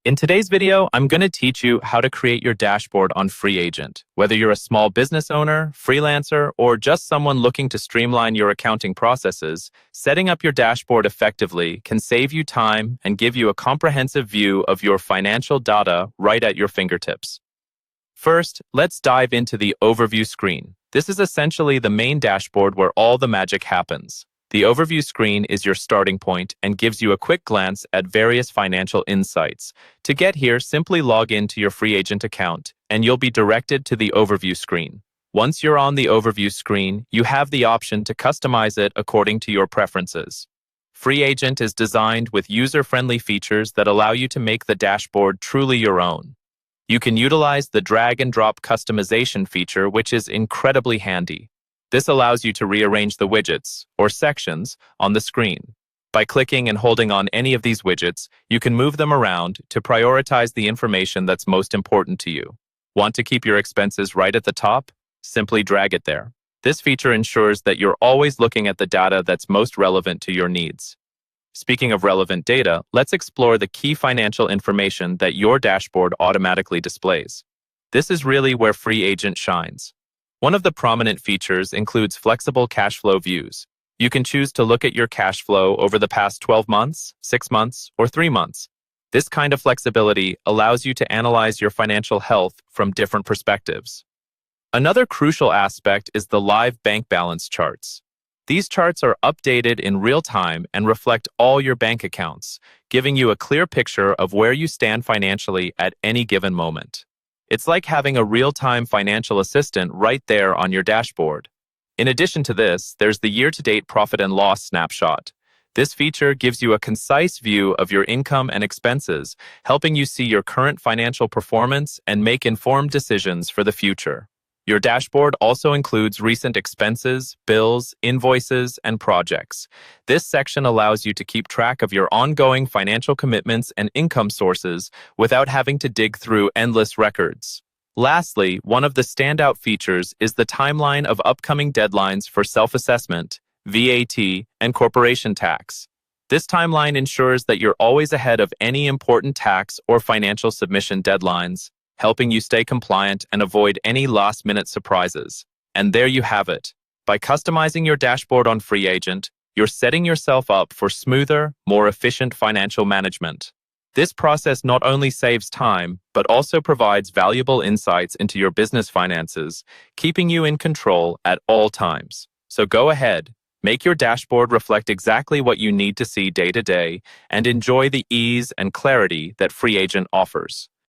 In today's video, I'm going to teach you how to create your dashboard on Freeagent. Whether you're a small business owner, freelancer, or just someone looking to streamline your accounting processes, setting up your dashboard effectively can save you time and give you a comprehensive view of your financial data right at your fingertips. First, let's dive into the overview screen. This is essentially the main dashboard where all the magic happens. The overview screen is your starting point and gives you a quick glance at various financial insights. To get here, simply log into your Freeagent account and you'll be directed to the overview screen. Once you're on the overview screen, you have the option to customize it according to your preferences. Freeagent is designed with user-friendly features that allow you to make the dashboard truly your own. You can utilize the drag and drop customization feature, which is incredibly handy. This allows you to rearrange the widgets, or sections, on the screen. By clicking and holding on any of these widgets, you can move them around to prioritize the information that's most important to you. Want to keep your expenses right at the top? Simply drag it there. This feature ensures that you're always looking at the data that's most relevant to your needs. Speaking of relevant data, let's explore the key financial information that your dashboard automatically displays. This is really where Freeagent shines. One of the prominent features includes flexible cash flow views. You can choose to look at your cash flow over the past 12 months, 6 months, or 3 months. This kind of flexibility allows you to analyze your financial health from different perspectives. Another crucial aspect is the live bank balance charts. These charts are updated in real time and reflect all your bank accounts, giving you a clear picture of where you stand financially at any given moment. It's like having a real-time financial assistant right there on your dashboard. In addition to this, there's the year-to-date profit and loss snapshot. This feature gives you a concise view of your income and expenses, helping you see your current financial performance and make informed decisions for the future. Your dashboard also includes recent expenses, bills, invoices, and projects. This section allows you to keep track of your ongoing financial commitments and income sources without having to dig through endless records. Lastly, one of the standout features is the timeline of upcoming deadlines for self-assessment, VAT, and corporation tax. This timeline ensures that you're always ahead of any important tax or financial submission deadlines, helping you stay compliant and avoid any last-minute surprises. And there you have it. By customizing your dashboard on Freeagent, you're setting yourself up for smoother, more efficient financial management. This process not only saves time, but also provides valuable insights into your business finances, keeping you in control at all times. So go ahead, make your dashboard reflect exactly what you need to see day to day, and enjoy the ease and clarity that Freeagent offers.